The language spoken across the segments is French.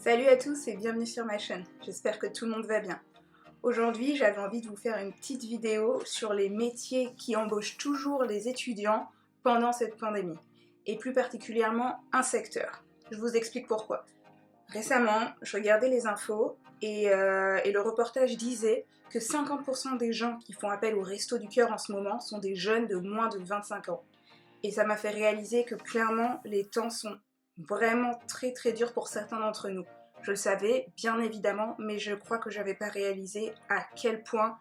Salut à tous et bienvenue sur ma chaîne, j'espère que tout le monde va bien. Aujourd'hui j'avais envie de vous faire une petite vidéo sur les métiers qui embauchent toujours les étudiants pendant cette pandémie, et plus particulièrement un secteur. Je vous explique pourquoi. Récemment, je regardais les infos et le reportage disait que 50% des gens qui font appel au Resto du Cœur en ce moment sont des jeunes de moins de 25 ans. Et ça m'a fait réaliser que clairement les temps sont vraiment très durs pour certains d'entre nous. Je le savais bien évidemment, mais je crois que j'avais pas réalisé à quel point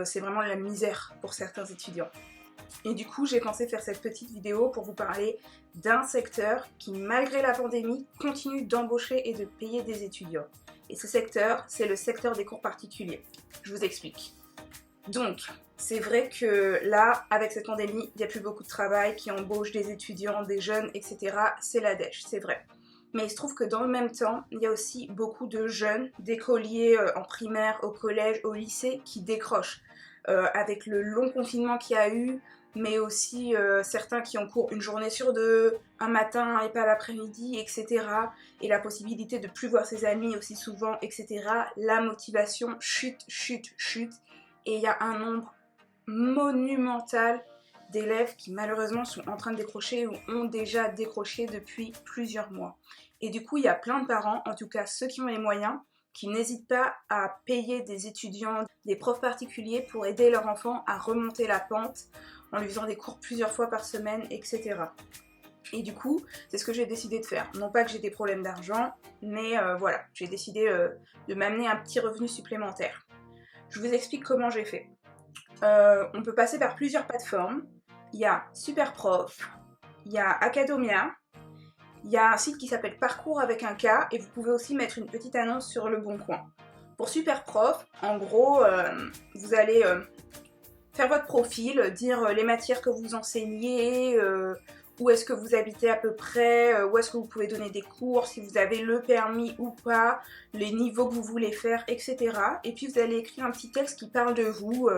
c'est vraiment la misère pour certains étudiants. Et du coup j'ai pensé faire cette petite vidéo pour vous parler d'un secteur qui malgré la pandémie continue d'embaucher et de payer des étudiants. Et ce secteur, c'est le secteur des cours particuliers. Je vous explique. Donc, c'est vrai que là, avec cette pandémie, il n'y a plus beaucoup de travail qui embauche des étudiants, des jeunes, etc. C'est la dèche, c'est vrai. Mais il se trouve que dans le même temps, il y a aussi beaucoup de jeunes, d'écoliers en primaire, au collège, au lycée, qui décrochent. Avec le long confinement qu'il y a eu, mais aussi certains qui ont cours une journée sur deux, un matin et pas l'après-midi, etc. Et la possibilité de ne plus voir ses amis aussi souvent, etc. La motivation chute. Et il y a un nombre monumental d'élèves qui malheureusement sont en train de décrocher ou ont déjà décroché depuis plusieurs mois. Et du coup, il y a plein de parents, en tout cas ceux qui ont les moyens, qui n'hésitent pas à payer des étudiants, des profs particuliers pour aider leur enfant à remonter la pente en lui faisant des cours plusieurs fois par semaine, etc. Et du coup, c'est ce que j'ai décidé de faire. Non pas que j'ai des problèmes d'argent, mais voilà, j'ai décidé de m'amener un petit revenu supplémentaire. Je vous explique comment j'ai fait. On peut passer par plusieurs plateformes. Il y a Superprof, il y a Academia, il y a un site qui s'appelle Parcours avec un K, et vous pouvez aussi mettre une petite annonce sur Le Bon Coin. Pour Superprof, en gros, vous allez faire votre profil, dire les matières que vous enseignez, où est-ce que vous habitez à peu près, où est-ce que vous pouvez donner des cours, si vous avez le permis ou pas, les niveaux que vous voulez faire, etc. Et puis vous allez écrire un petit texte qui parle de vous,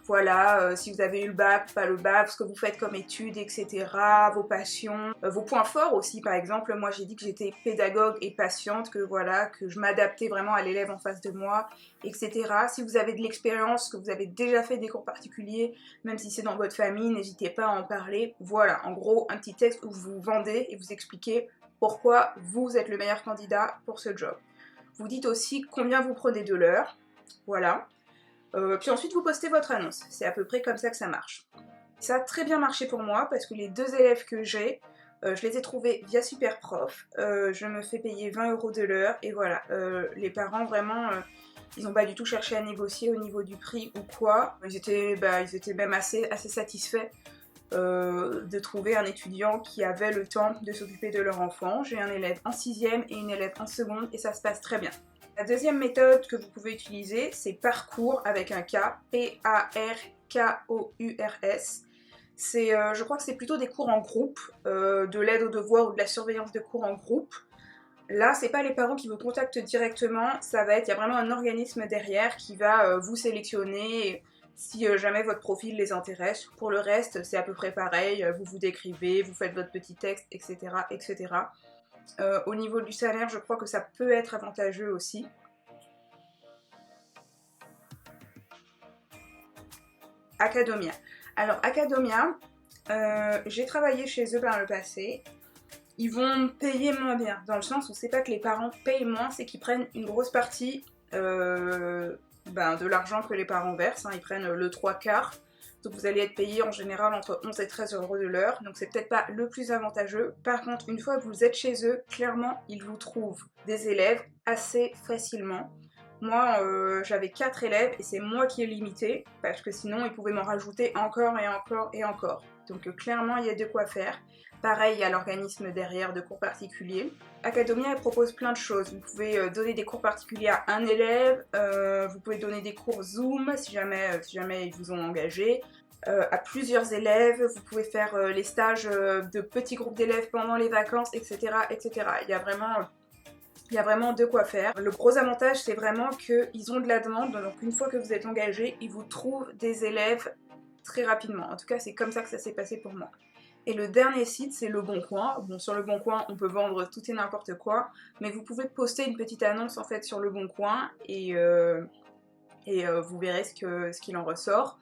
voilà, si vous avez eu le bac, pas le bac, ce que vous faites comme études, etc. Vos passions, vos points forts aussi, par exemple, moi j'ai dit que j'étais pédagogue et patiente, que voilà, que je m'adaptais vraiment à l'élève en face de moi, etc. Si vous avez de l'expérience, que vous avez déjà fait des cours particuliers, même si c'est dans votre famille, n'hésitez pas à en parler. Voilà, en gros, un petit texte où vous vendez et vous expliquez pourquoi vous êtes le meilleur candidat pour ce job. Vous dites aussi combien vous prenez de l'heure, voilà. Puis ensuite, vous postez votre annonce. C'est à peu près comme ça que ça marche. Ça a très bien marché pour moi parce que les deux élèves que j'ai, je les ai trouvés via Superprof. Je me fais payer 20 € de l'heure et voilà, les parents vraiment... ils n'ont pas du tout cherché à négocier au niveau du prix ou quoi. Ils étaient même assez satisfaits de trouver un étudiant qui avait le temps de s'occuper de leur enfant. J'ai un élève en 6e et une élève en seconde et ça se passe très bien. La deuxième méthode que vous pouvez utiliser, c'est Parcours avec un K, P-A-R-K-O-U-R-S. Je crois que c'est plutôt des cours en groupe, de l'aide aux devoirs ou de la surveillance de cours en groupe. Là, c'est pas les parents qui vous contactent directement, il y a vraiment un organisme derrière qui va vous sélectionner si jamais votre profil les intéresse. Pour le reste, c'est à peu près pareil, vous vous décrivez, vous faites votre petit texte, etc. etc. Au niveau du salaire, je crois que ça peut être avantageux aussi. Academia. Alors, Academia, j'ai travaillé chez eux par le passé. Ils vont payer moins bien, dans le sens où c'est pas que les parents payent moins, c'est qu'ils prennent une grosse partie de l'argent que les parents versent, hein, ils prennent le 3/4, donc vous allez être payé en général entre 11 et 13 € de l'heure, donc c'est peut-être pas le plus avantageux. Par contre, une fois que vous êtes chez eux, clairement, ils vous trouvent des élèves assez facilement. Moi, j'avais 4 élèves et c'est moi qui ai limité, parce que sinon, ils pouvaient m'en rajouter encore et encore et encore. Donc clairement, il y a de quoi faire. Pareil, il y a l'organisme derrière de cours particuliers. Academia elle propose plein de choses. Vous pouvez donner des cours particuliers à un élève, vous pouvez donner des cours Zoom si jamais ils vous ont engagé, à plusieurs élèves, vous pouvez faire les stages de petits groupes d'élèves pendant les vacances, etc. etc. Il y a vraiment de quoi faire. Le gros avantage, c'est vraiment qu'ils ont de la demande, donc une fois que vous êtes engagé, ils vous trouvent des élèves très rapidement. En tout cas, c'est comme ça que ça s'est passé pour moi. Et le dernier site, c'est Le Bon Coin. Bon, sur Le Bon Coin, on peut vendre tout et n'importe quoi, mais vous pouvez poster une petite annonce en fait sur Le Bon Coin et vous verrez ce qu'il en ressort.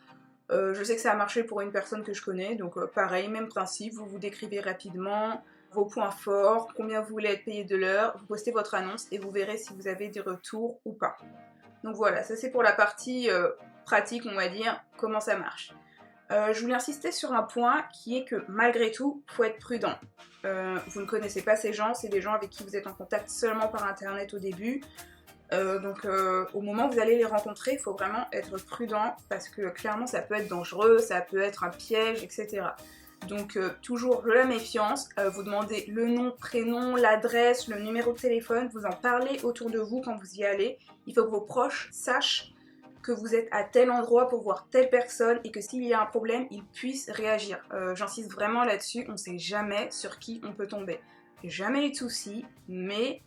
Je sais que ça a marché pour une personne que je connais, donc pareil, même principe, vous vous décrivez rapidement vos points forts, combien vous voulez être payé de l'heure, vous postez votre annonce et vous verrez si vous avez des retours ou pas. Donc voilà, ça c'est pour la partie pratique, on va dire, comment ça marche. Je voulais insister sur un point qui est que malgré tout, il faut être prudent. Vous ne connaissez pas ces gens, c'est des gens avec qui vous êtes en contact seulement par internet au début. Donc au moment où vous allez les rencontrer, il faut vraiment être prudent parce que clairement ça peut être dangereux, ça peut être un piège, etc. Donc toujours de la méfiance, vous demandez le nom, prénom, l'adresse, le numéro de téléphone, vous en parlez autour de vous quand vous y allez. Il faut que vos proches sachent que vous êtes à tel endroit pour voir telle personne et que s'il y a un problème, ils puissent réagir. J'insiste vraiment là-dessus, on ne sait jamais sur qui on peut tomber. J'ai jamais eu de soucis, mais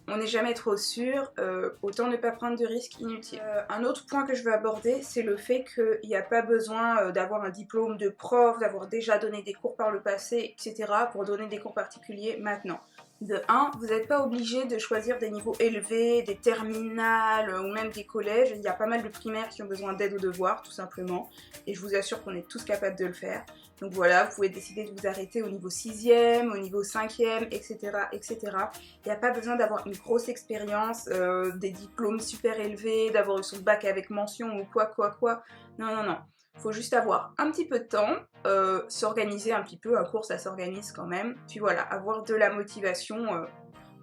on n'est jamais trop sûr, autant ne pas prendre de risques inutiles. Un autre point que je veux aborder, c'est le fait qu'il n'y a pas besoin d'avoir un diplôme de prof, d'avoir déjà donné des cours par le passé, etc. pour donner des cours particuliers maintenant. De 1, vous n'êtes pas obligé de choisir des niveaux élevés, des terminales ou même des collèges. Il y a pas mal de primaires qui ont besoin d'aide aux devoirs, tout simplement. Et je vous assure qu'on est tous capables de le faire. Donc voilà, vous pouvez décider de vous arrêter au niveau 6e, au niveau 5e, etc. etc. Il n'y a pas besoin d'avoir une grosse expérience, des diplômes super élevés, d'avoir eu son bac avec mention ou quoi. Non, non, non. Il faut juste avoir un petit peu de temps, s'organiser un petit peu, un cours ça s'organise quand même, puis voilà, avoir de la motivation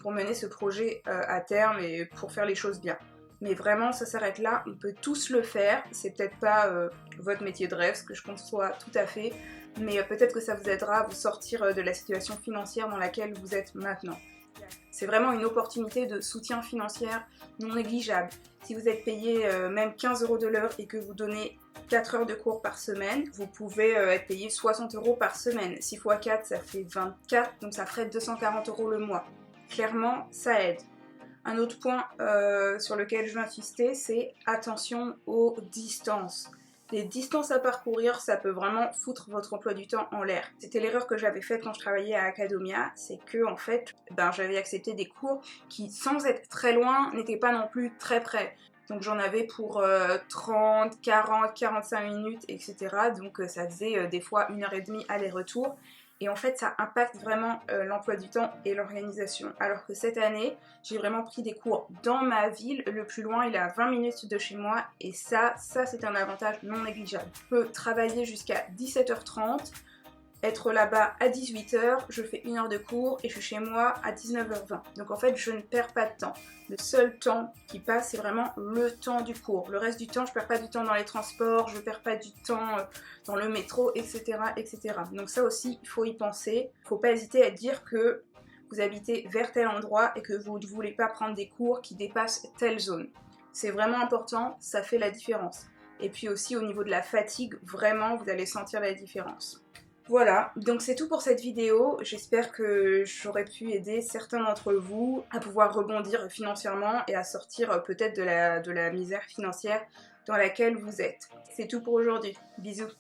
pour mener ce projet à terme et pour faire les choses bien. Mais vraiment ça s'arrête là, on peut tous le faire, c'est peut-être pas votre métier de rêve, ce que je conçois tout à fait, mais peut-être que ça vous aidera à vous sortir de la situation financière dans laquelle vous êtes maintenant. C'est vraiment une opportunité de soutien financier non négligeable. Si vous êtes payé même 15 € de l'heure et que vous donnez 4 heures de cours par semaine, vous pouvez être payé 60 € par semaine. 6 x 4, ça fait 24, donc ça ferait 240 € le mois. Clairement, ça aide. Un autre point sur lequel je veux insister, c'est attention aux distances. Les distances à parcourir, ça peut vraiment foutre votre emploi du temps en l'air. C'était l'erreur que j'avais faite quand je travaillais à Academia, c'est que en fait, j'avais accepté des cours qui, sans être très loin, n'étaient pas non plus très près. Donc j'en avais pour 30, 40, 45 minutes, etc. Donc ça faisait des fois 1h30 aller-retour. Et en fait, ça impacte vraiment l'emploi du temps et l'organisation. Alors que cette année, j'ai vraiment pris des cours dans ma ville. Le plus loin, il est à 20 minutes de chez moi. Et ça c'est un avantage non négligeable. Je peux travailler jusqu'à 17h30, être là-bas à 18h, je fais 1 heure de cours et je suis chez moi à 19h20. Donc en fait, je ne perds pas de temps. Le seul temps qui passe, c'est vraiment le temps du cours. Le reste du temps, je ne perds pas du temps dans les transports, je ne perds pas du temps dans le métro, etc., etc. Donc ça aussi, il faut y penser. Il ne faut pas hésiter à dire que vous habitez vers tel endroit et que vous ne voulez pas prendre des cours qui dépassent telle zone. C'est vraiment important, ça fait la différence. Et puis aussi au niveau de la fatigue, vraiment, vous allez sentir la différence. Voilà, donc c'est tout pour cette vidéo. J'espère que j'aurais pu aider certains d'entre vous à pouvoir rebondir financièrement et à sortir peut-être de la misère financière dans laquelle vous êtes. C'est tout pour aujourd'hui. Bisous.